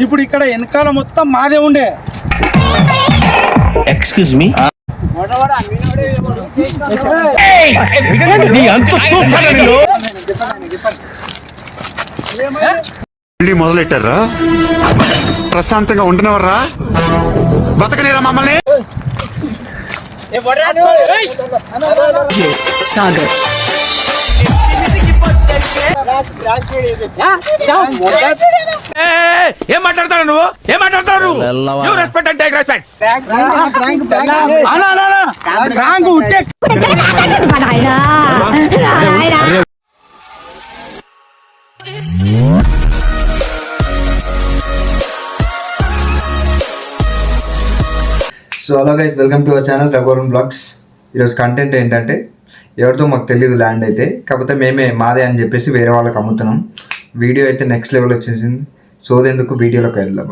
ఇప్పుడు ఇక్కడ వెనకాల మొత్తం మాదే ఉండే. ఎక్స్క్యూజ్ మీ, మొదలెట్టారా? ప్రశాంతంగా ఉండనివర్రా? బతకనేరా మమ్మల్ని? సాగర్ ఏం మాట్లాడతాడు నువ్వు? ఏం మాట్లాడతాడు నువ్వు? You respect and take respect. So hello guys, welcome to our channel Raghuvaran blogs. ఈరోజు కంటెంట్ ఏంటంటే, ఎవరితో మాకు తెలియదు ల్యాండ్ అయితే, కాకపోతే మేమే మాదే అని చెప్పేసి వేరే వాళ్ళకి అమ్ముతున్నాం. వీడియో అయితే నెక్స్ట్ లెవెల్ వచ్చేసింది. సోదెందుకు వీడియోలోకి వెళ్దాం.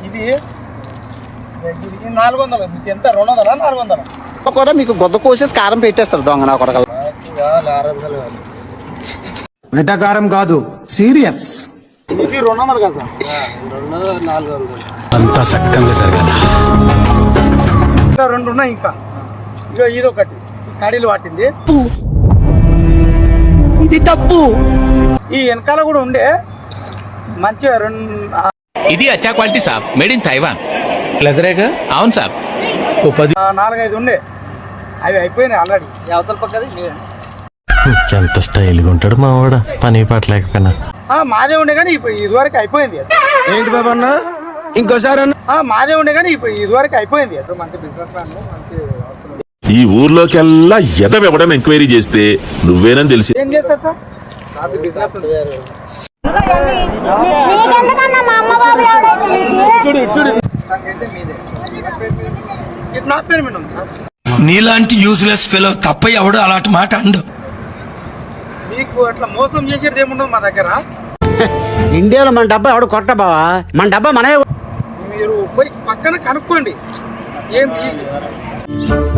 ఇది 400 ఎంత? 200 400 కూడా మీకు గొద్ద కోసేసి కారం పెట్టేస్తారు దొంగ నా కొడకలు. వెటకారం కాదు, సీరియస్. ఇది 200 కదా సార్? 200 400 అంతా సక్కంగా జరగాల. ఇంకా 2 ఉన్నాయి. ఇంకా ఇక ఇదొకటి కడీలు పట్టింది. ఇది తప్పు. ఈ వెనకాల కూడా ఉండే మంచిగా 2 ఇది అచ్చా క్వాలిటీ సాబ్, మేడ్ ఇన్ తైవాన్. లెదరేగా? అవును సాబ్. 4-5 ఉండే, అవి అయిపోయినాయి ఆల్రెడీ. అవతల పక్కది ఎంత స్టైల్గా ఉంటాడు మా వాడ, పని పాట లేకపోయినా. మాదే ఉండే కానీ ఇదివరకు అయిపోయింది. ఏంటి బాబా అన్న, ఇంకోసారి అన్న. మాదే ఉండే కానీ ఇదివరకు అయిపోయింది. మంచి బిజినెస్ మ్యాన్, మంచి ఈ ఊర్లోకెల్లా ఎదవెవడని ఎంక్వైరీ చేస్తే నువ్వేనని తెలిసి ఏం చేస్తారు సార్? నాకు బిజినెస్ ఇది నా పేరు మీద ఉంది సార్. నీలాంటి యూజ్లెస్ ఫెలో తప్ప ఎవడు అలాంటి మాట అండు. మీకు అట్లా మోసం చేసేది ఏముండదు మా దగ్గర. ఇండియాలో మన డబ్బా ఎవడు కొట్ట బావా, మన డబ్బా మనమే. మీరు పోయి పక్కన కనుక్కోండి. ఏంది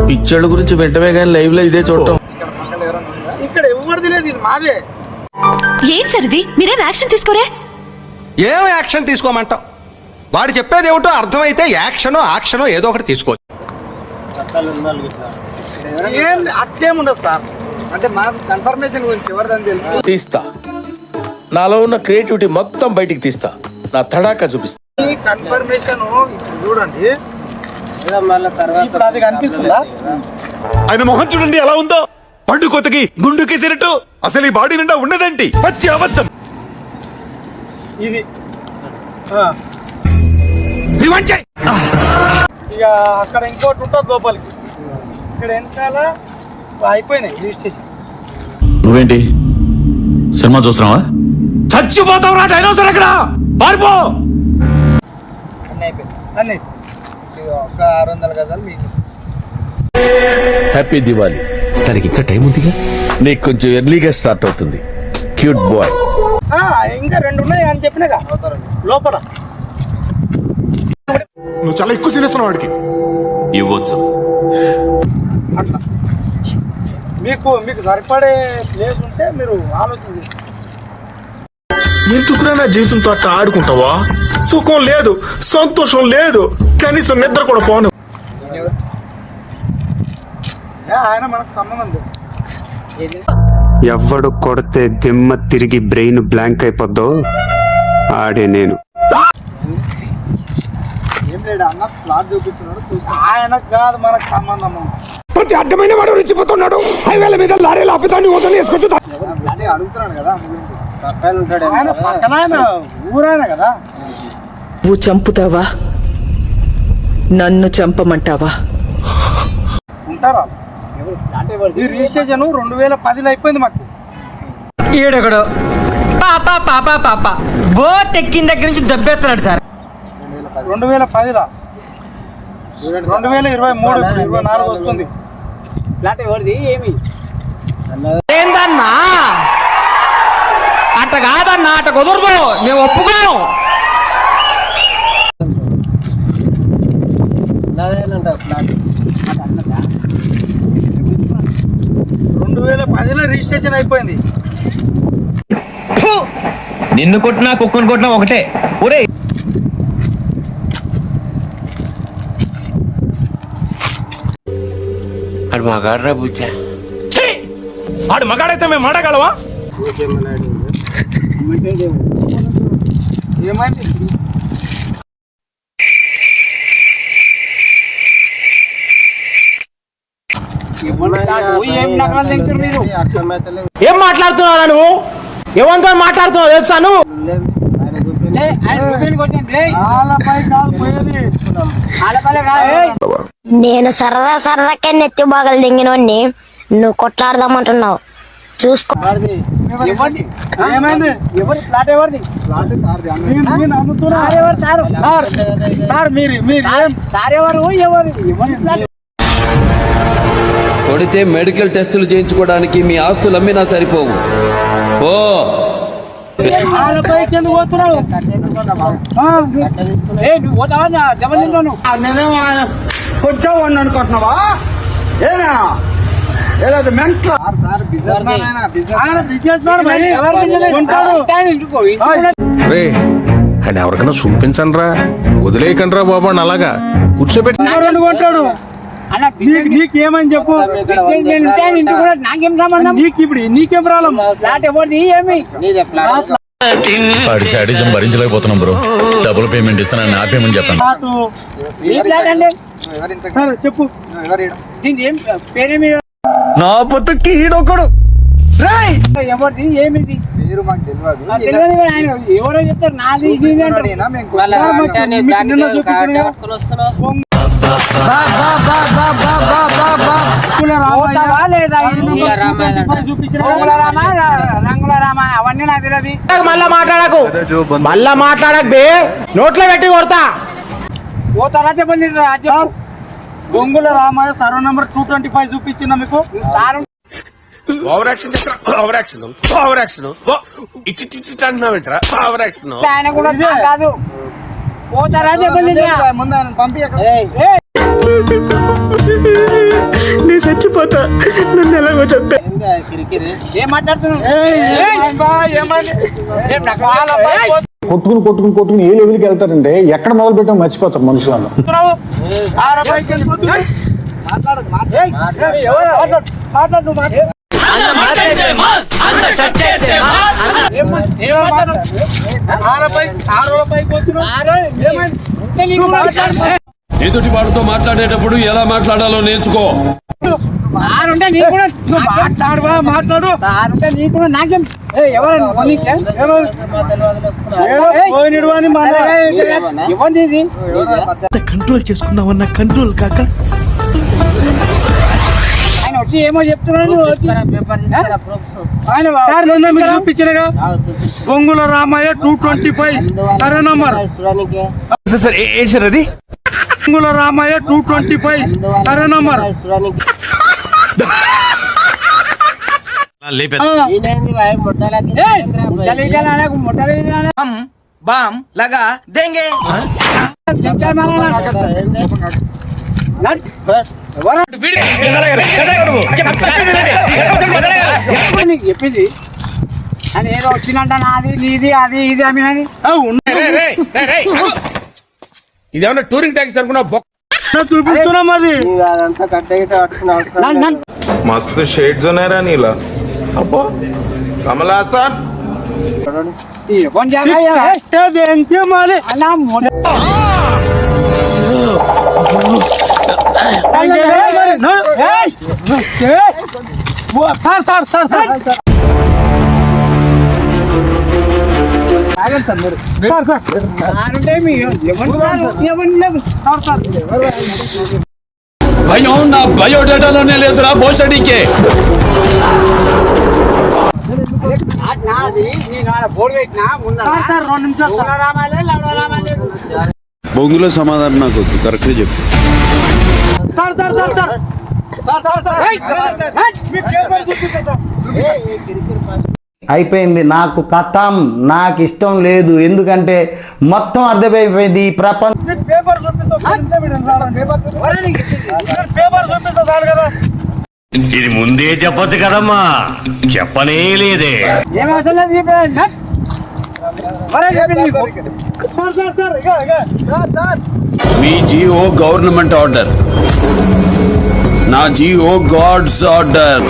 పిచ్చోళ్ళ గురించి వెంటనే కానీ లైవ్ లో ఇదే చూడటం. ఇక్కడ ఎవరిది లేదు, ఇది మాదే. ఏం సరిది? మీరేం యాక్షన్ తీసుకోరే? ఏం యాక్షన్ తీసుకోమంటావు? వాడు చెప్పేది ఏమిటో అర్థమైతే యాక్షనో యాక్షనో ఏదో ఒకటి తీసుకోవచ్చు. ఏం అట్లేముండదు సార్. అంటే మాకు కన్ఫర్మేషన్ గురించి ఎవరిదని తెలుసు. తీస్తా, నాలో ఉన్న క్రియేటివిటీ మొత్తం బయటికి తీస్తా, నా తడాకా చూపిస్తా. ఈ కన్ఫర్మేషన్ ఇప్పుడు చూడండి. ఇప్పుడు అది కనిపిస్తుందా? ఆయన మొహం చూడండి ఎలా ఉందో, పండు కొత్తకి గుండు కేసినట్టు. అసలు ఈ బాడీ నిండా ఉన్నదండి పచ్చి అబద్ధం. ఇది ఇక అక్కడ ఇంకోటి ఉంటుంది లోపలికి. ఇక్కడ వెనకాల అయిపోయినాయి రిజిస్ట్రేషన్. నువ్వేంటి సినిమా చూస్తున్నావా? చచ్చిపోతావు రా డైనోసర్, అక్కడ పారిపో. అన్నీ అయిపోయింది, అన్నీ. ఒక 600 గజాలు మీకు. హ్యాపీ దివాలి. తనకి ఇంకా టైం ఉందిగా. నీకు కొంచెం ఎర్లీగా స్టార్ట్ అవుతుంది. Cute boy. ఇంకా 2 ఉన్నాయి అని చెప్పినాగా లోపల. నువ్వు చాలా ఎక్కువ తినేస్తున్నావు వాడికి. ఇవ్వచ్చు. అట్లా మీకు సరిపడే ప్లేస్ ఉంటే మీరు ఆలోచన చేయండి. ఎందుకురా నా జీవితంతో అట్లా ఆడుకుంటావా? సుఖం లేదు, సంతోషం లేదు, కనీసం నిద్ర కూడా పోను. ఆయన మనకు సంబంధం లేదు. ఎవడు కొడితే దిమ్మ తిరిగి బ్రెయిన్ బ్లాంక్ అయిపోద్దో ఆడే నేను. ఏం లేదు అన్న, ఫ్లాట్ చూపిస్తున్నాడు చూసి. ఆయనకు కాదు మనకు సంబంధం. ప్రతి అడ్డమైన వాడు రెచ్చిపోతున్నాడు. హైవేల మీద లారీలు ఆపితాన్ని వదిలి వేసుకొచ్చు. అడుగుతున్నాడు కదా, ఆయన పక్కన ఆయన ఊరాయన కదా. నువ్వు చంపుతావా, నన్ను చంపమంటావా? ఉంటారా? ఈ రిజిస్ట్రేషన్ 2010లో అయిపోయింది మాకు. ఈడొకడు పాప పాప పాప బోట్ ఎక్కిన దగ్గర నుంచి దెబ్బెత్తున్నాడు సార్. 2010లో 2023 24 వస్తుంది. ఏందన్నా అట్ట కాదన్నా, అట్ట కుదరదు, మేము ఒప్పుకోం. 2010లో రిజిస్ట్రేషన్ అయిపోయింది. నిన్ను కొట్టినా కుక్కను కొట్టినా ఒకటే. ఒరే ఆడు మగాడ్రా బుజ్జా. ఆడు మగాడైతే మేము మాడగలవా? ఏమైంది? ఏం మాట్లాడుతున్నావు నువ్వు? ఎవరితో మాట్లాడుతున్నావు తెలుసా నువ్వు? నేను సరదాకే నెత్తి బాగలు దింగినోడిని నువ్వు కొట్లాడదామంటున్నావు. చూసుకో. ఏమైంది? ఎవరి ఫ్లాట్ ఎవరిది? కొడితే మెడికల్ టెస్టులు చేయించుకోవడానికి మీ ఆస్తులు అమ్మినా సరిపోవు. ఓ కొంచెం అనుకుంటున్నావా? ఏనా అని ఎవరికైనా చూపించండి రా, వదిలేయకండి రా బాబు అని అలాగా కూర్చోబెట్టి కొంటాడు. నీకేమని చెప్పు. నాకేం సంబంధం? నీకు ఇప్పుడు నీకేం ప్రాబ్లం? ఫ్లాట్ ఎవరిది? ఏమి వాడి శాడిజం భరించలేకపోతున్నాం బ్రో. డబుల్ పేమెంట్ ఇస్తానని ఆపేమని చెప్పండి. చెప్పు. ఏం పేరేమి? నా పొత్తుకి ఈడొకడు ఎవరిది? ఏమిది? తెలియదు. ఆయన ఎవరో చెప్తారు. నాది ఇది రంగుల రామ అవన్నీ నాకు తెలియదు. మళ్ళా మాట్లాడకు బే, నోట్లో పెట్టి కొడతా. పోతారా చెప్పండి. బొంగుల రామాయ సర్వ నంబర్ 225 చూపించిన మీకు. ఆయన కూడా కాదు. పోతారా చెప్పండి. ముందు పంపి. నీ చచ్చిపోతా, నన్ను ఎలాగో చెప్పే. ఏం మాట్లాడుతున్నావు? కొట్టుకుని ఏ లెవెల్కి వెళ్తారంటే ఎక్కడ మొదలు పెట్టామో మర్చిపోతారు మనుషులను. ఎదుటి వాడితో మాట్లాడేటప్పుడు ఎలా మాట్లాడాలో నేర్చుకో. మాట్లాడు. నాకేం కంట్రోల్ చేసుకుందామన్నా కంట్రోల్ కాక ఆయన వచ్చి ఏమో చెప్తున్నాడు. చూపించినగా బొంగుల రామయ్య 225 సరే నంబర్. సార్ ఏంటి సార్ అది? బొంగుల రామయ్య 225 సరే నంబర్. బామ్ లగా దేంగే. చెప్పింది అని ఏదో వచ్చిందంట. నాది నీది అది ఇది అని ఇదేమన్నా టూరింగ్ ట్యాక్సీ అనుకున్నా? చూపిస్తున్నాం. అది మస్తు షేడ్స్ ఉన్నాయరా నీలా. అబ్బో కమలా సార్ భయం నా బయోడేటాలోనే లేదురా భోసడికే. బొంగులో సమాధానం నాకు వద్దు, కరెక్ట్ చెప్పు. అయిపోయింది నాకు కథం. నాకు ఇష్టం లేదు, ఎందుకంటే మొత్తం అర్థమైపోయింది ఈ ప్రపంచం. ఇది ముందే చెప్పొచ్చు కదమ్మా, చెప్పనే లేదే. ఏం అవసరం లేదు. మీ జియో గవర్నమెంట్ ఆర్డర్, నా జియో గాడ్స్ ఆర్డర్.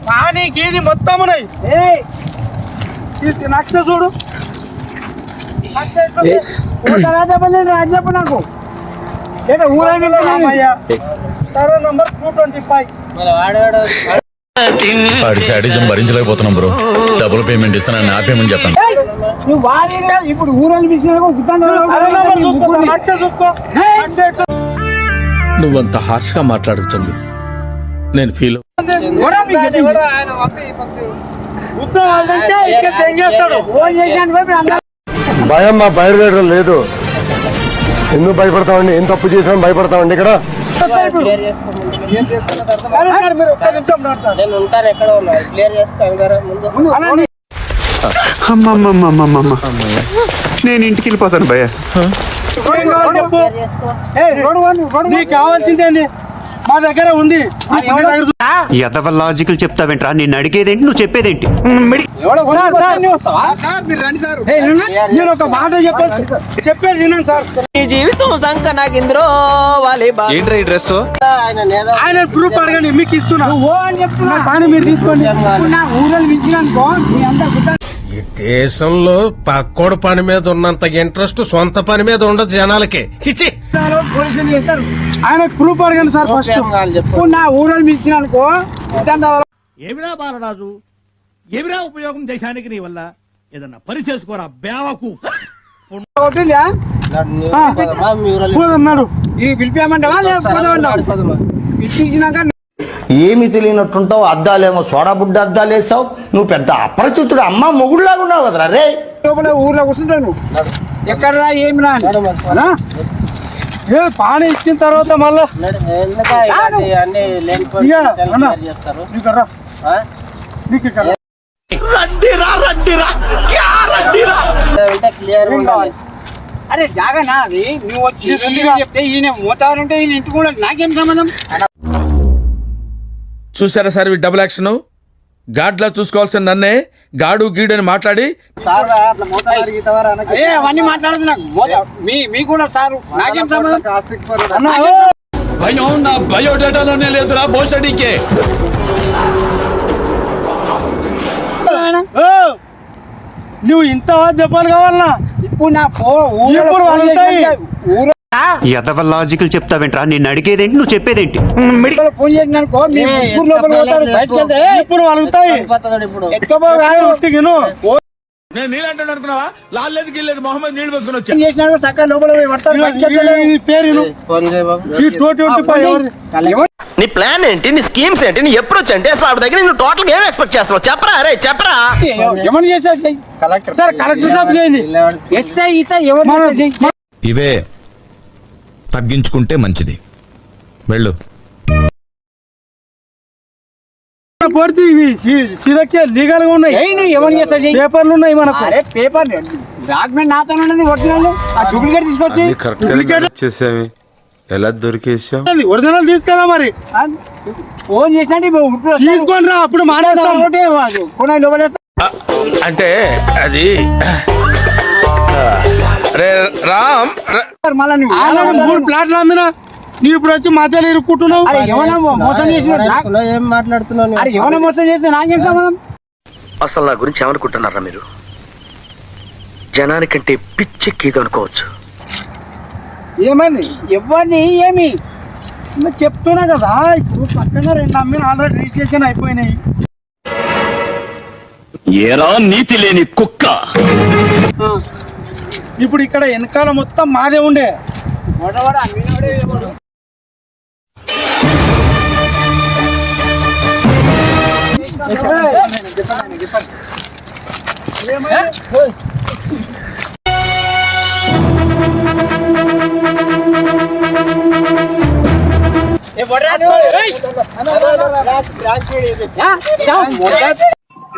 పానీ గీది మొత్తం ఉన్నాయి. లక్ష చూడు చెప్పు నాకు ఊరైనా నంబర్ 225. వాడి శాడిజం భరించలేకపోతున్నాం బ్రో. డబుల్ పేమెంట్ ఇస్తానని నా పేమెంట్ చెప్పండి. నువ్వు వాడి ఇప్పుడు ఊరని నువ్వంత హార్ష్ గా మాట్లాడుతుంది నేను ఫీల్ భయం మా బయలుదేరడం లేదు. ఎందుకు భయపడతామండి? ఏం తప్పు చేసామని భయపడతామండి ఇక్కడ? నేను ఇంటికి వెళ్ళిపోతాను భయ్య. నీకు కావాల్సిందేంటి? మా దగ్గర ఉంది. ఎదవ లాజికల్ చెప్తావేంట్రా? నేను అడిగేదేంటి, నువ్వు చెప్పేదేంటి? నేను ఒక మాట చెప్పేది వినండి సార్. జీవితం సంక నాకు ఇంద్రో వాలి ఏంట్రా ఈ డ్రెస్? ఆయన ప్రూఫ్ అడగండి, మీకు ఇస్తున్నా. అని చెప్తున్నా కానీ మీరు తీసుకోండి. నా ఊరలు ఇచ్చినానుకో మీ అందరు ఈ దేశంలో పక్కోడు పని మీద ఉన్నంత ఇంట్రెస్ట్ సొంత పని మీద ఉండదు జనాలకి. చిచి పోలీసులు చేస్తారు. ఆయన ప్రూఫ్ అడగండి సార్ ఫస్ట్. నా ఊరలు ఇచ్చినానుకో ఏమిరా బాలరాజు, ఏమిరా ఉపయోగం దేశానికి నీ వల్ల? ఏదన్నా పని చేసుకోరా బేవకు. పిలిపామంటావా పిలిపించినాక ఏమి తెలియనట్టుంటావు. అద్దాలేమో సోడా బుడ్డ అద్దాలు వేసావు. నువ్వు పెద్ద అపరిచితుడు అమ్మ మొగుడులాగా ఉన్నావు కదరా రే. లోపల ఊర్లో కూర్చుంటాను. ఎక్కడరా ఏమి రా పానీ ఇచ్చిన తర్వాత మళ్ళా అరే జాగనా అది నువ్వు వచ్చి చెప్తే ఈయన మోతారంటే ఈయన ఇంటికి కూడా నాకేం సంబంధం? చూసారా సార్ ఈ డబుల్ యాక్షన్? గాడ్లా చూసుకోవాల్సిన నన్నే గాడు గీడు అని మాట్లాడి అవన్నీ మాట్లాడదు నాకు. మీ కూడా సారు నాకేం సంబంధం? భయం నా బయోడేటాలోనే లేదురా బోసడికే. నువ్వు ఇంత దెబ్బలు కావాలన్నా ఇప్పుడు నా ఎదవ లాజికల్ చెప్తావేంట్రా? నేను అడిగేదేంటి, నువ్వు చెప్పేదేంటి? ఫోన్ చేసినానుకో ఇప్పుడు అలుగుతాయి. నేను నీళ్ళంటే అనుకున్నావా? లాలేదు గిల్లేదు మొహమ్మద్ నీళ్ళు పోసుకుని వచ్చా. చేసినాడు చక్కగా లోపల పేరు నీ ప్లాన్ ఏంటి? నీ స్కీమ్స్ ఏంటి? నీ అప్రోచ్ ఏంటి? అసలు ఆవిడ దగ్గర నువ్వు టోటల్ ఏం ఎక్స్పెక్ట్ చేస్తున్నావు? చెప్పరా అరే చెప్పరా. ఏమని చేసారు సార్? కలెక్టర్ జాబ్ చేయండి. ఎస్ఐ ఇస్ఐ ఎవరు ఇవే తగ్గించుకుంటే మంచిది. వెళ్ళు. లీగల్ గా ఉన్నాయి. పేపర్లు ఉన్నాయి మనకు. పేపర్ డాక్యుమెంట్ నాతో ఉన్నది. ఒరిజినల్ ఆ డూప్లికేట్ తీసుకొచ్చి ఎలా దొరికేసాం? ఒరిజినల్ తీసుకురా మరి. ఫోన్ చేసినట్టు తీసుకొని రా, అప్పుడు మాట్లాడతాం. అంటే అది మళ్ళీ 3 ప్లాట్లు అమ్మినా నువ్వు ఇప్పుడు వచ్చి మధ్యలో ఇరుక్కుంటున్నావు. మోసం చేసిన ఏం మాట్లాడుతున్నావు? ఏమైనా మోసం చేస్తే నాకేం సంబంధం? అసలు నా గురించి ఏమనుకుంటున్నారా మీరు? జనానికంటే పిచ్చెక్కిది అనుకోవచ్చు. ఏమైంది? ఎవరిని ఏమి చెప్తున్నా కదా. ఇప్పుడు పక్కన 2 అమ్మిన ఆల్రెడీ రిజిస్ట్రేషన్ అయిపోయినాయి. ఏరా నీతి లేని కుక్క. ఇప్పుడు ఇక్కడ వెనకాల మొత్తం మాదే ఉండే.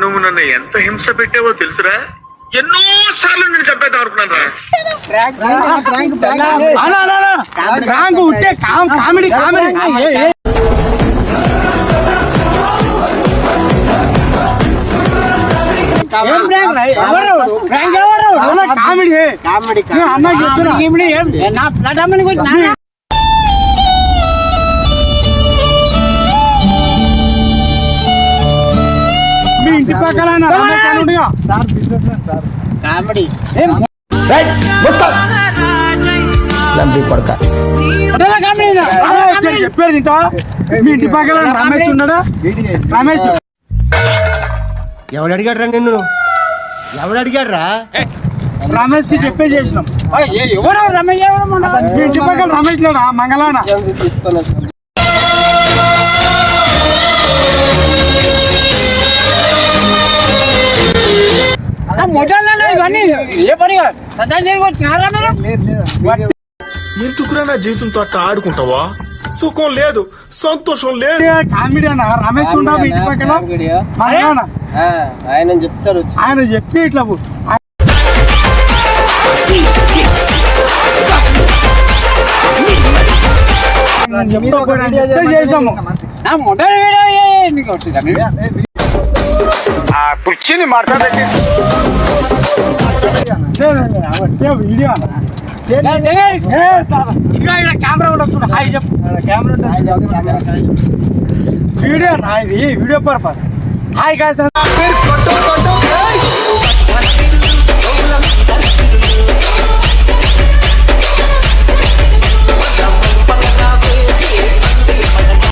నువ్వు నన్ను ఎంత హింస పెట్టావో తెలుసురా? ఎన్నో సార్లు నేను చెప్పేద్దాం అనుకున్నాను రా. కామెడీ కామెడీ అన్న చెప్తున్నా నా ఫ్లాట్ అమ్మని గురించి మీ ఇంటి పక్కన కామెడీ చెప్పారు తింటా మీ ఇంటి పక్కన రమేష్ ఉన్నాడా రమేష్ ఎవడు అడిగాడు రా నిన్ను ఎవడు అడిగాడు రా రమేష్ కి చెప్పే చేసినాం ఎవరు రమేష్ మీ ఇంటి పక్కన రమేష్ లేడా మంగళాన ఎందుకురా నా జీవితంతో అట్లా ఆడుకుంటావా సుఖం లేదు సంతోషం లేదు కామెడీ అన్న రమేష్ ఉండా మీ ఇంటి పక్కన మంగళాన ఆయన చెప్తారు ఆయన చెప్పి ఇట్లా చేసాము కుర్చీని మాట్లాడండి వీడియో కెమెరా ఉండొచ్చు హాయ్ చెప్పు కెమెరా వీడియో అన్న ఇది వీడియో పర్పస్ హాయ్ గాయ్స్